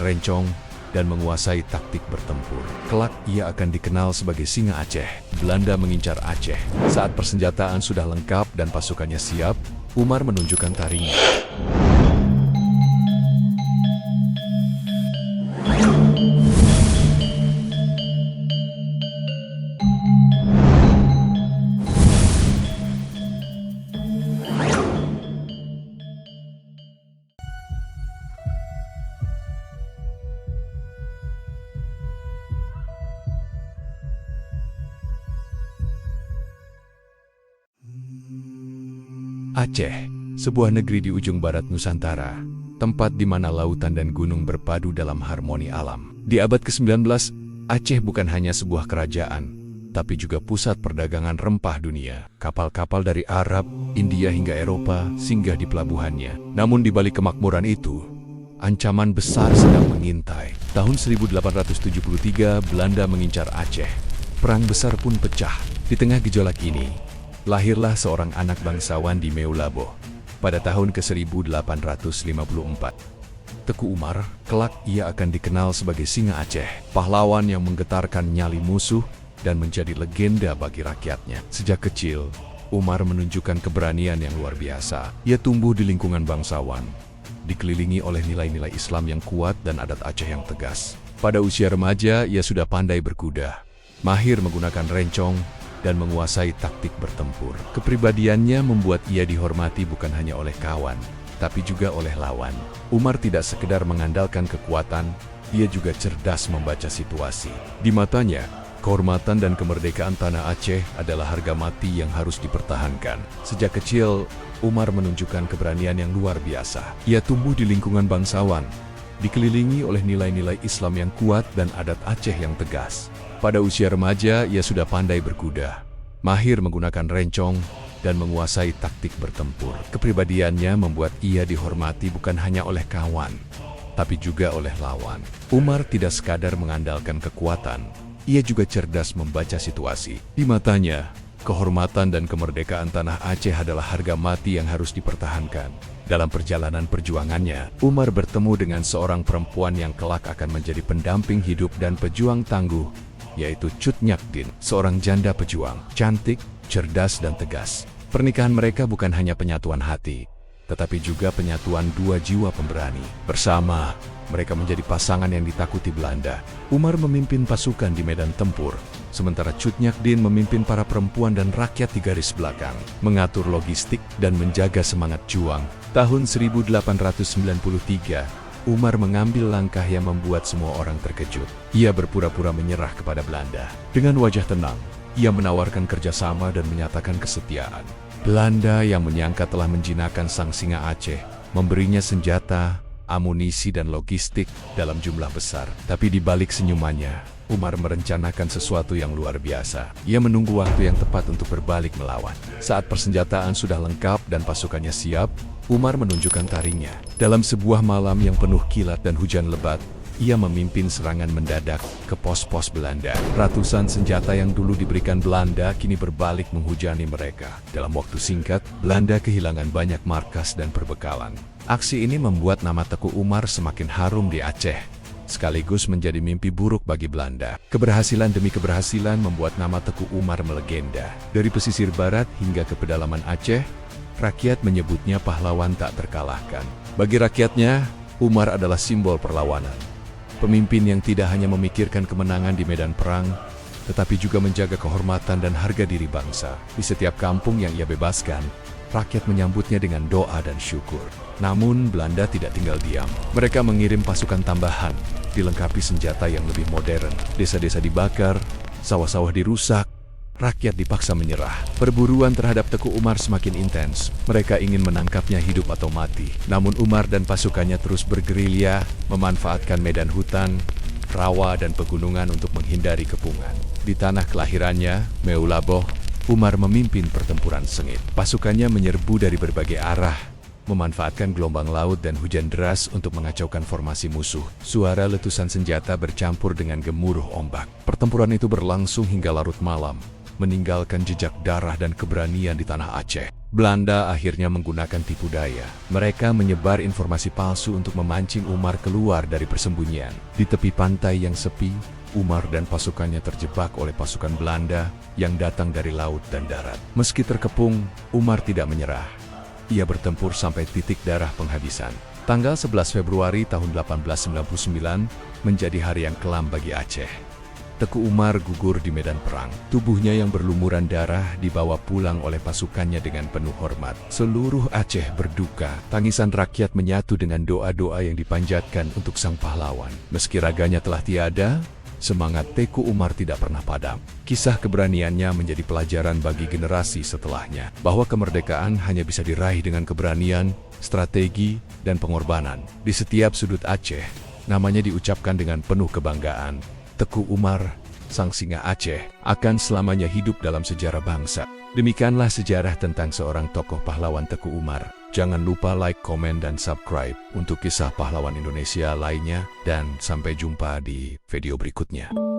rencong dan menguasai taktik bertempur. Kelak ia akan dikenal sebagai Singa Aceh. Belanda mengincar Aceh. Saat persenjataan sudah lengkap dan pasukannya siap, Umar menunjukkan taringnya. Aceh, sebuah negeri di ujung barat Nusantara, tempat di mana lautan dan gunung berpadu dalam harmoni alam. Di abad ke-19, Aceh bukan hanya sebuah kerajaan, tapi juga pusat perdagangan rempah dunia. Kapal-kapal dari Arab, India hingga Eropa singgah di pelabuhannya. Namun di balik kemakmuran itu, ancaman besar sedang mengintai. Tahun 1873, Belanda mengincar Aceh. Perang besar pun pecah. Di tengah gejolak ini, lahirlah seorang anak bangsawan di Meulaboh pada tahun ke-1854. Teku Umar, kelak ia akan dikenal sebagai Singa Aceh, pahlawan yang menggetarkan nyali musuh dan menjadi legenda bagi rakyatnya. Sejak kecil, Umar menunjukkan keberanian yang luar biasa. Ia tumbuh di lingkungan bangsawan, dikelilingi oleh nilai-nilai Islam yang kuat dan adat Aceh yang tegas. Pada usia remaja, ia sudah pandai berkuda, mahir menggunakan rencong, dan menguasai taktik bertempur. Kepribadiannya membuat ia dihormati bukan hanya oleh kawan, tapi juga oleh lawan. Umar tidak sekedar mengandalkan kekuatan, ia juga cerdas membaca situasi. Di matanya, kehormatan dan kemerdekaan tanah Aceh adalah harga mati yang harus dipertahankan. Sejak kecil, Umar menunjukkan keberanian yang luar biasa. Ia tumbuh di lingkungan bangsawan, dikelilingi oleh nilai-nilai Islam yang kuat dan adat Aceh yang tegas. Pada usia remaja, ia sudah pandai berkuda, mahir menggunakan rencong, dan menguasai taktik bertempur. Kepribadiannya membuat ia dihormati bukan hanya oleh kawan, tapi juga oleh lawan. Umar tidak sekadar mengandalkan kekuatan, ia juga cerdas membaca situasi. Di matanya, kehormatan dan kemerdekaan tanah Aceh adalah harga mati yang harus dipertahankan. Dalam perjalanan perjuangannya, Umar bertemu dengan seorang perempuan yang kelak akan menjadi pendamping hidup dan pejuang tangguh, yaitu Cut Nyak Dien, seorang janda pejuang, cantik, cerdas, dan tegas. Pernikahan mereka bukan hanya penyatuan hati, tetapi juga penyatuan dua jiwa pemberani. Bersama, mereka menjadi pasangan yang ditakuti Belanda. Umar memimpin pasukan di medan tempur, sementara Cut Nyak Dien memimpin para perempuan dan rakyat di garis belakang, mengatur logistik dan menjaga semangat juang. Tahun 1893, Umar mengambil langkah yang membuat semua orang terkejut. Ia berpura-pura menyerah kepada Belanda. Dengan wajah tenang, ia menawarkan kerjasama dan menyatakan kesetiaan. Belanda yang menyangka telah menjinakkan sang Singa Aceh, memberinya senjata, amunisi dan logistik dalam jumlah besar. Tapi di balik senyumannya, Umar merencanakan sesuatu yang luar biasa. Ia menunggu waktu yang tepat untuk berbalik melawan. Saat persenjataan sudah lengkap dan pasukannya siap, Umar menunjukkan taringnya. Dalam sebuah malam yang penuh kilat dan hujan lebat, ia memimpin serangan mendadak ke pos-pos Belanda. Ratusan senjata yang dulu diberikan Belanda kini berbalik menghujani mereka. Dalam waktu singkat, Belanda kehilangan banyak markas dan perbekalan. Aksi ini membuat nama Teku Umar semakin harum di Aceh, sekaligus menjadi mimpi buruk bagi Belanda. Keberhasilan demi keberhasilan membuat nama Teku Umar melegenda. Dari pesisir barat hingga ke pedalaman Aceh, rakyat menyebutnya pahlawan tak terkalahkan. Bagi rakyatnya, Umar adalah simbol perlawanan. Pemimpin yang tidak hanya memikirkan kemenangan di medan perang, tetapi juga menjaga kehormatan dan harga diri bangsa. Di setiap kampung yang ia bebaskan, rakyat menyambutnya dengan doa dan syukur. Namun, Belanda tidak tinggal diam. Mereka mengirim pasukan tambahan, dilengkapi senjata yang lebih modern. Desa-desa dibakar, sawah-sawah dirusak, rakyat dipaksa menyerah. Perburuan terhadap Teku Umar semakin intens. Mereka ingin menangkapnya hidup atau mati. Namun Umar dan pasukannya terus bergerilya, memanfaatkan medan hutan, rawa, dan pegunungan untuk menghindari kepungan. Di tanah kelahirannya, Meulaboh, Umar memimpin pertempuran sengit. Pasukannya menyerbu dari berbagai arah, memanfaatkan gelombang laut dan hujan deras untuk mengacaukan formasi musuh. Suara letusan senjata bercampur dengan gemuruh ombak. Pertempuran itu berlangsung hingga larut malam, meninggalkan jejak darah dan keberanian di tanah Aceh. Belanda akhirnya menggunakan tipu daya. Mereka menyebar informasi palsu untuk memancing Umar keluar dari persembunyian. Di tepi pantai yang sepi, Umar dan pasukannya terjebak oleh pasukan Belanda yang datang dari laut dan darat. Meski terkepung, Umar tidak menyerah. Ia bertempur sampai titik darah penghabisan. Tanggal 11 Februari tahun 1899 menjadi hari yang kelam bagi Aceh. Teku Umar gugur di medan perang. Tubuhnya yang berlumuran darah dibawa pulang oleh pasukannya dengan penuh hormat. Seluruh Aceh berduka. Tangisan rakyat menyatu dengan doa-doa yang dipanjatkan untuk sang pahlawan. Meski raganya telah tiada, semangat Teku Umar tidak pernah padam. Kisah keberaniannya menjadi pelajaran bagi generasi setelahnya, bahwa kemerdekaan hanya bisa diraih dengan keberanian, strategi, dan pengorbanan. Di setiap sudut Aceh, namanya diucapkan dengan penuh kebanggaan. Teku Umar, sang singa Aceh, akan selamanya hidup dalam sejarah bangsa. Demikianlah sejarah tentang seorang tokoh pahlawan Teku Umar. Jangan lupa like, komen, dan subscribe untuk kisah pahlawan Indonesia lainnya, dan sampai jumpa di video berikutnya.